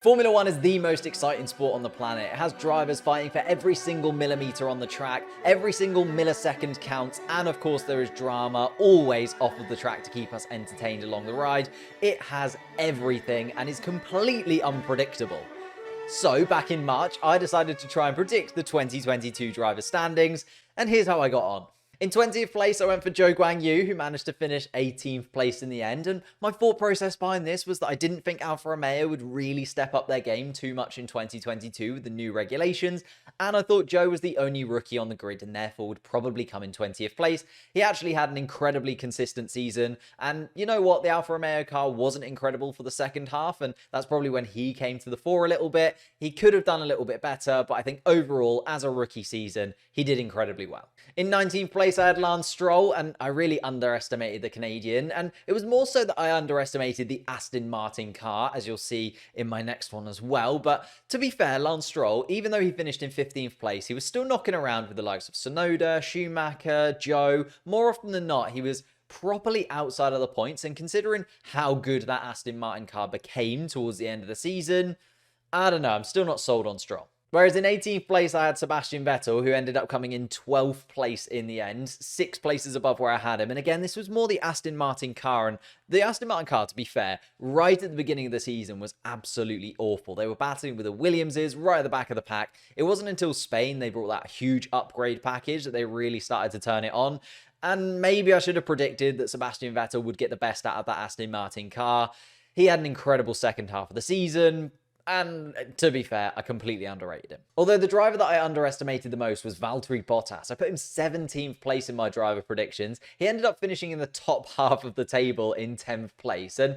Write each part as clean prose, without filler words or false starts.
Formula One is the most exciting sport on the planet. It has drivers fighting for every single millimetre on the track, every single millisecond counts, and of course there is drama always off of the track to keep us entertained along the ride. It has everything and is completely unpredictable. So back in March, I decided to try and predict the 2022 driver standings, and here's how I got on. In 20th place, I went for Zhou Guanyu, who managed to finish 18th place in the end, and my thought process behind this was that I didn't think Alfa Romeo would really step up their game too much in 2022 with the new regulations, and I thought Zhou was the only rookie on the grid and therefore would probably come in 20th place. He actually had an incredibly consistent season, and you know what, the Alfa Romeo car wasn't incredible for the second half, and that's probably when he came to the fore a little bit. He could have done a little bit better, but I think overall, as a rookie season, he did incredibly well. In 19th place, I had Lance Stroll, and I really underestimated the Canadian, and it was more so that I underestimated the Aston Martin car, as you'll see in my next one as well. But to be fair, Lance Stroll, even though he finished in 15th place, he was still knocking around with the likes of Tsunoda, Schumacher, Zhou. More often than not, he was properly outside of the points, and considering how good that Aston Martin car became towards the end of the season, I don't know, I'm still not sold on Stroll. Whereas in 18th place, I had Sebastian Vettel, who ended up coming in 12th place in the end, 6 places above where I had him. And again, this was more the Aston Martin car. And the Aston Martin car, to be fair, right at the beginning of the season was absolutely awful. They were battling with the Williamses right at the back of the pack. It wasn't until Spain they brought that huge upgrade package that they really started to turn it on. And maybe I should have predicted that Sebastian Vettel would get the best out of that Aston Martin car. He had an incredible second half of the season. And to be fair, I completely underrated him. Although the driver that I underestimated the most was Valtteri Bottas. I put him 17th place in my driver predictions. He ended up finishing in the top half of the table in 10th place. And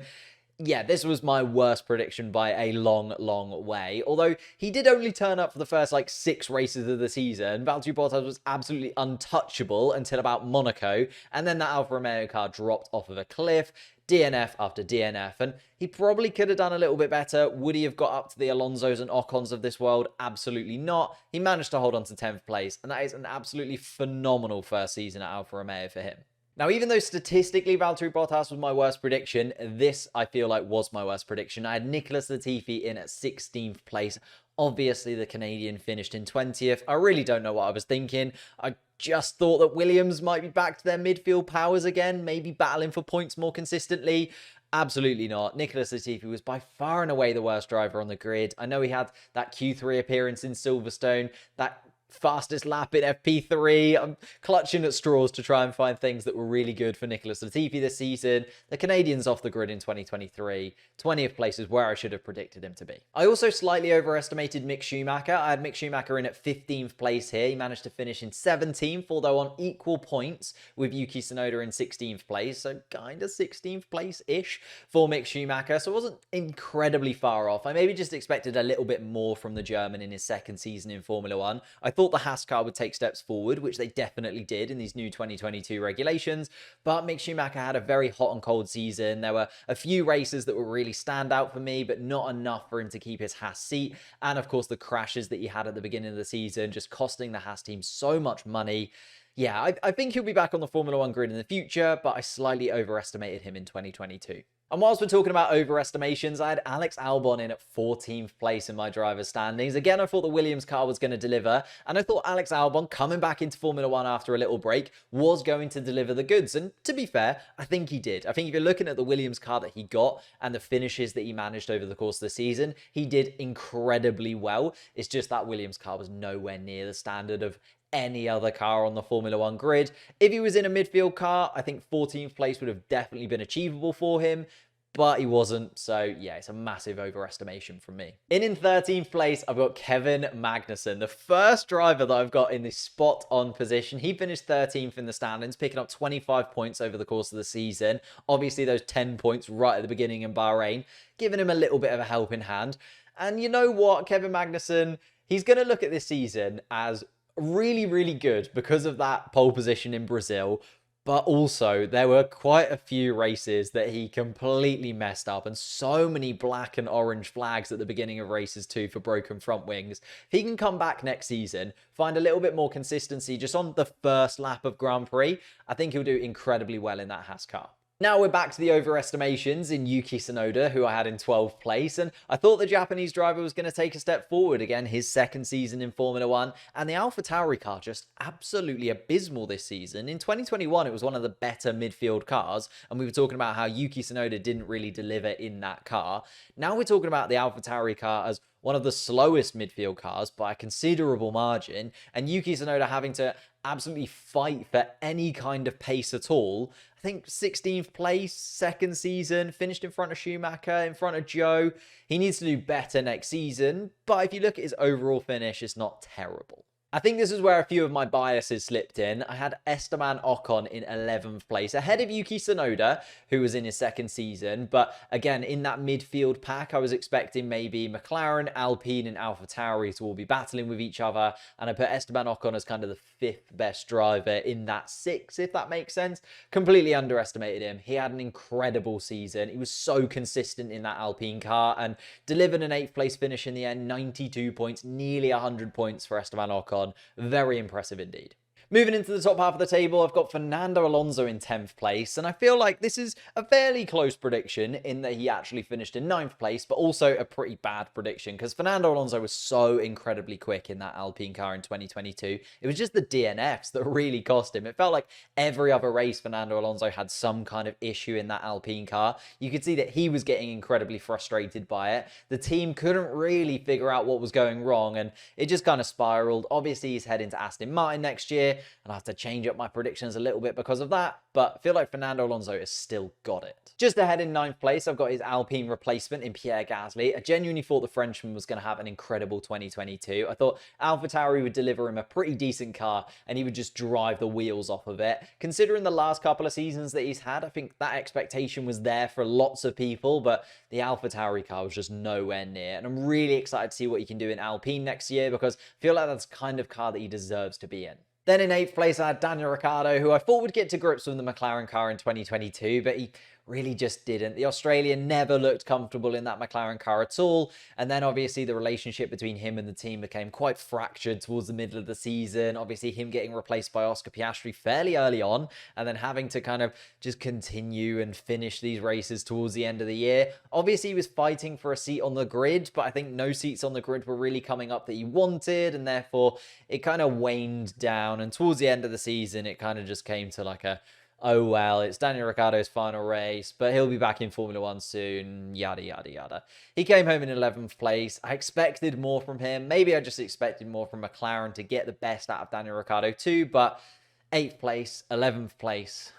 yeah, this was my worst prediction by a long, long way. Although he did only turn up for the first 6 races of the season. Valtteri Bottas was absolutely untouchable until about Monaco. And then that Alfa Romeo car dropped off of a cliff. DNF after DNF, and he probably could have done a little bit better. Would he have got up to the Alonsos and Ocons of this world? Absolutely not. He managed to hold on to 10th place, and that is an absolutely phenomenal first season at Alfa Romeo for him. Now, even though statistically Valtteri Bottas was my worst prediction, this I feel like was my worst prediction. I had Nicholas Latifi in at 16th place. Obviously, the Canadian finished in 20th. I really don't know what I was thinking. I just thought that Williams might be back to their midfield powers again, maybe battling for points more consistently. Absolutely not. Nicholas Latifi was by far and away the worst driver on the grid. I know he had that Q3 appearance in Silverstone, that fastest lap in FP3. I'm clutching at straws to try and find things that were really good for Nicholas Latifi this season. The Canadian's off the grid in 2023. 20th place is where I should have predicted him to be. I also slightly overestimated Mick Schumacher. I had Mick Schumacher in at 15th place here. He managed to finish in 17th, although on equal points with Yuki Tsunoda in 16th place. So kind of 16th place-ish for Mick Schumacher. So it wasn't incredibly far off. I maybe just expected a little bit more from the German in his second season in Formula One. I thought the Haas car would take steps forward, which they definitely did in these new 2022 regulations, but Mick Schumacher had a very hot and cold season. There were a few races that were really stand out for me, but not enough for him to keep his Haas seat. And of course, the crashes that he had at the beginning of the season, just costing the Haas team so much money. Yeah, I think he'll be back on the Formula One grid in the future, but I slightly overestimated him in 2022. And whilst we're talking about overestimations, I had Alex Albon in at 14th place in my driver's standings. Again, I thought the Williams car was going to deliver, and I thought Alex Albon, coming back into Formula One after a little break, was going to deliver the goods. And to be fair, I think he did. I think if you're looking at the Williams car that he got and the finishes that he managed over the course of the season, he did incredibly well. It's just that Williams car was nowhere near the standard of any other car on the Formula One grid. If he was in a midfield car, I think 14th place would have definitely been achievable for him, but he wasn't. So yeah, it's a massive overestimation from me. In 13th place, I've got Kevin Magnussen, the first driver that I've got in this spot on position. He finished 13th in the standings, picking up 25 points over the course of the season. Obviously those 10 points right at the beginning in Bahrain, giving him a little bit of a helping hand. And you know what, Kevin Magnussen, he's going to look at this season as really, really good because of that pole position in Brazil. But also, there were quite a few races that he completely messed up, and so many black and orange flags at the beginning of races too for broken front wings. If he can come back next season, find a little bit more consistency just on the first lap of Grand Prix, I think he'll do incredibly well in that Haas car. Now we're back to the overestimations in Yuki Tsunoda, who I had in 12th place, and I thought the Japanese driver was going to take a step forward again, his second season in Formula 1, and the AlphaTauri car just absolutely abysmal this season. In 2021, it was one of the better midfield cars, and we were talking about how Yuki Tsunoda didn't really deliver in that car. Now we're talking about the AlphaTauri car as one of the slowest midfield cars by a considerable margin, and Yuki Tsunoda having to absolutely fight for any kind of pace at all. I think 16th place, second season, finished in front of Schumacher, in front of Joe. He needs to do better next season, but if you look at his overall finish, it's not terrible. I think this is where a few of my biases slipped in. I had Esteban Ocon in 11th place, ahead of Yuki Tsunoda, who was in his second season. But again, in that midfield pack, I was expecting maybe McLaren, Alpine, and AlphaTauri to all be battling with each other. And I put Esteban Ocon as kind of the fifth best driver in that six, if that makes sense. Completely underestimated him. He had an incredible season. He was so consistent in that Alpine car and delivered an 8th place finish in the end, 92 points, nearly 100 points for Esteban Ocon. Very impressive indeed. Moving into the top half of the table, I've got Fernando Alonso in 10th place, and I feel like this is a fairly close prediction in that he actually finished in 9th place, but also a pretty bad prediction because Fernando Alonso was so incredibly quick in that Alpine car in 2022. It was just the DNFs that really cost him. It felt like every other race Fernando Alonso had some kind of issue in that Alpine car. You could see that he was getting incredibly frustrated by it. The team couldn't really figure out what was going wrong, and it just kind of spiraled. Obviously, he's heading to Aston Martin next year, and I have to change up my predictions a little bit because of that, but I feel like Fernando Alonso has still got it. Just ahead in 9th place, I've got his Alpine replacement in Pierre Gasly. I genuinely thought the Frenchman was going to have an incredible 2022. I thought AlphaTauri would deliver him a pretty decent car, and he would just drive the wheels off of it. Considering the last couple of seasons that he's had, I think that expectation was there for lots of people, but the AlphaTauri car was just nowhere near, and I'm really excited to see what he can do in Alpine next year because I feel like that's the kind of car that he deserves to be in. Then in 8th place, I had Daniel Ricciardo, who I thought would get to grips with the McLaren car in 2022, but he really just didn't. The Australian never looked comfortable in that McLaren car at all. And then obviously the relationship between him and the team became quite fractured towards the middle of the season. Obviously him getting replaced by Oscar Piastri fairly early on and then having to kind of just continue and finish these races towards the end of the year. Obviously he was fighting for a seat on the grid, but I think no seats on the grid were really coming up that he wanted, and therefore it kind of waned down. And towards the end of the season, it kind of just came to like a, oh well, it's Daniel Ricciardo's final race, but he'll be back in Formula 1 soon, yada, yada, yada. He came home in 11th place. I expected more from him. Maybe I just expected more from McLaren to get the best out of Daniel Ricciardo too, but 8th place, 11th place,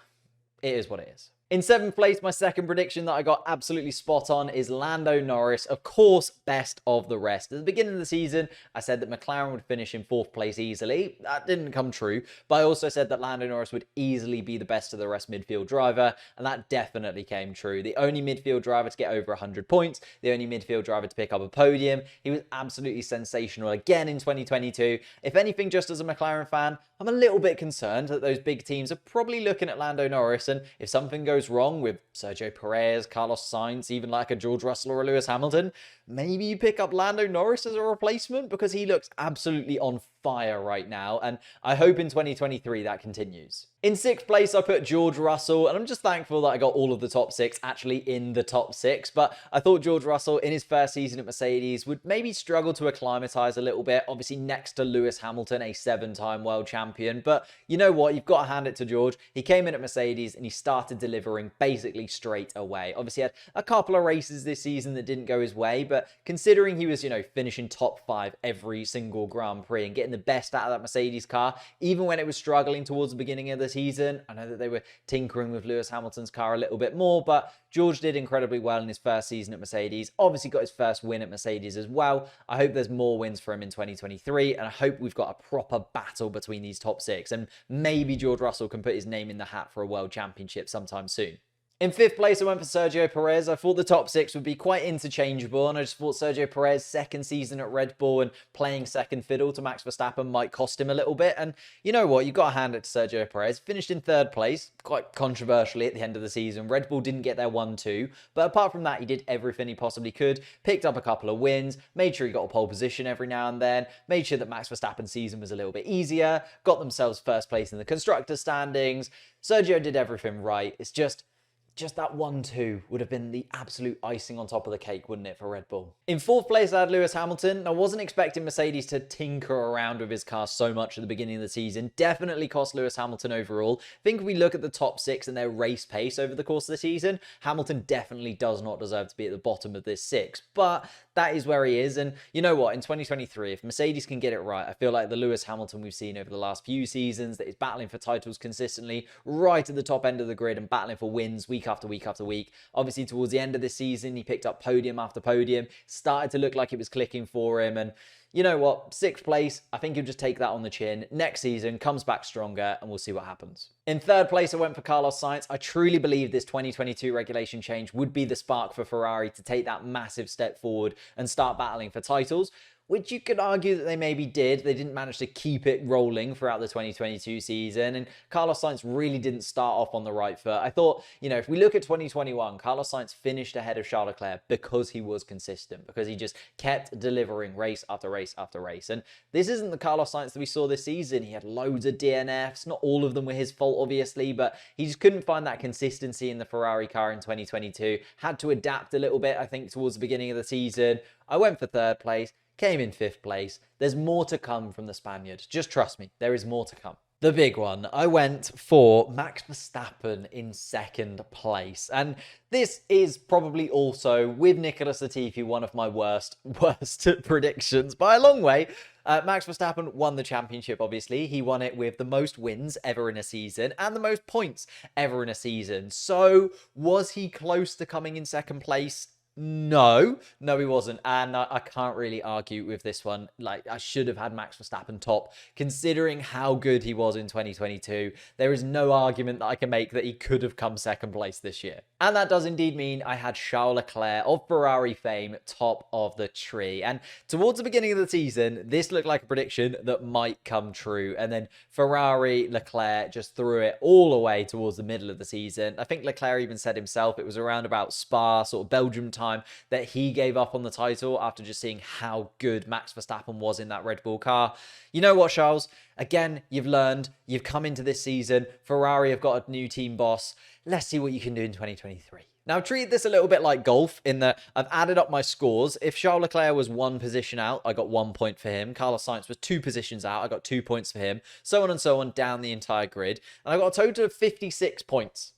it is what it is. In 7th place, my second prediction that I got absolutely spot on is Lando Norris, of course, best of the rest. At the beginning of the season, I said that McLaren would finish in 4th place easily. That didn't come true, but I also said that Lando Norris would easily be the best of the rest midfield driver, and that definitely came true. The only midfield driver to get over 100 points, the only midfield driver to pick up a podium. He was absolutely sensational again in 2022. If anything, just as a McLaren fan, I'm a little bit concerned that those big teams are probably looking at Lando Norris, and if something goes wrong with Sergio Perez, Carlos Sainz, even like a George Russell or a Lewis Hamilton, maybe you pick up Lando Norris as a replacement because he looks absolutely on fire right now, and I hope in 2023 that continues. In 6th place, I put George Russell, and I'm just thankful that I got all of the top 6 actually in the top 6, but I thought George Russell in his first season at Mercedes would maybe struggle to acclimatize a little bit, obviously next to Lewis Hamilton, a 7-time world champion, but you know what, you've got to hand it to George. He came in at Mercedes and he started delivering basically straight away. Obviously had a couple of races this season that didn't go his way, but considering he was, finishing top 5 every single Grand Prix and getting the best out of that Mercedes car, even when it was struggling towards the beginning of the season. I know that they were tinkering with Lewis Hamilton's car a little bit more, but George did incredibly well in his first season at Mercedes. Obviously got his first win at Mercedes as well. I hope there's more wins for him in 2023, and I hope we've got a proper battle between these top 6, and maybe George Russell can put his name in the hat for a world championship sometime soon. In 5th place, I went for Sergio Perez. I thought the top 6 would be quite interchangeable, and I just thought Sergio Perez, second season at Red Bull and playing second fiddle to Max Verstappen might cost him a little bit. And you know what? You've got to hand it to Sergio Perez. Finished in 3rd place, quite controversially at the end of the season. Red Bull didn't get their 1-2, but apart from that, he did everything he possibly could. Picked up a couple of wins, made sure he got a pole position every now and then, made sure that Max Verstappen's season was a little bit easier, got themselves first place in the constructors' standings. Sergio did everything right. It's just, Just that 1-2 would have been the absolute icing on top of the cake, wouldn't it, for Red Bull? In fourth place, I had Lewis Hamilton. I wasn't expecting Mercedes to tinker around with his car so much at the beginning of the season. Definitely cost Lewis Hamilton overall. I think if we look at the top 6 and their race pace over the course of the season, Hamilton definitely does not deserve to be at the bottom of this 6. But that is where he is. And you know what? In 2023, if Mercedes can get it right, I feel like the Lewis Hamilton we've seen over the last few seasons that is battling for titles consistently, right at the top end of the grid and battling for wins week after week after week. Obviously, towards the end of this season, he picked up podium after podium, started to look like it was clicking for him. And you know what? 6th place, I think he'll just take that on the chin. Next season, comes back stronger, and we'll see what happens. In 3rd place, I went for Carlos Sainz. I truly believe this 2022 regulation change would be the spark for Ferrari to take that massive step forward and start battling for titles, which you could argue that they maybe did. They didn't manage to keep it rolling throughout the 2022 season, and Carlos Sainz really didn't start off on the right foot. I thought, you know, if we look at 2021, Carlos Sainz finished ahead of Charles Leclerc because he was consistent, because he just kept delivering race after race after race. And this isn't the Carlos Sainz that we saw this season. He had loads of DNFs. Not all of them were his fault, obviously, but he just couldn't find that consistency in the Ferrari car in 2022. Had to adapt a little bit, I think, towards the beginning of the season. I went for 3rd place. Came in 5th place. There's more to come from the Spaniard. Just trust me, there is more to come. The big one, I went for Max Verstappen in 2nd place. And this is probably also, with Nicholas Latifi, one of my worst predictions by a long way. Max Verstappen won the championship, obviously. He won it with the most wins ever in a season and the most points ever in a season. So was he close to coming in 2nd place? No, he wasn't. And I can't really argue with this one. Like, I should have had Max Verstappen top, considering how good he was in 2022. There is no argument that I can make that he could have come 2nd place this year. And that does indeed mean I had Charles Leclerc of Ferrari fame top of the tree. And towards the beginning of the season, this looked like a prediction that might come true. And then Ferrari, Leclerc just threw it all away towards the middle of the season. I think Leclerc even said himself it was around about Spa, sort of Belgium time, that he gave up on the title after just seeing how good Max Verstappen was in that Red Bull car. You know what, Charles? Again, you've learned. You've come into this season. Ferrari have got a new team boss. Let's see what you can do in 2023. Now, treat this a little bit like golf in that I've added up my scores. If Charles Leclerc was 1 position out, I got 1 point for him. Carlos Sainz was 2 positions out. I got 2 points for him. So on and so on down the entire grid. And I got a total of 56 points,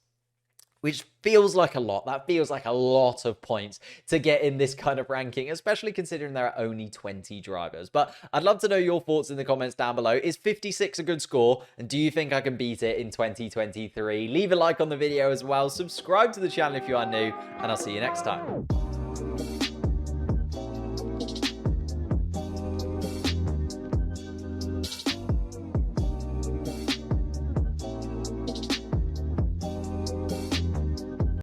which feels like a lot. That feels like a lot of points to get in this kind of ranking, especially considering there are only 20 drivers. But I'd love to know your thoughts in the comments down below. Is 56 a good score? And do you think I can beat it in 2023? Leave a like on the video as well. Subscribe to the channel if you are new, and I'll see you next time.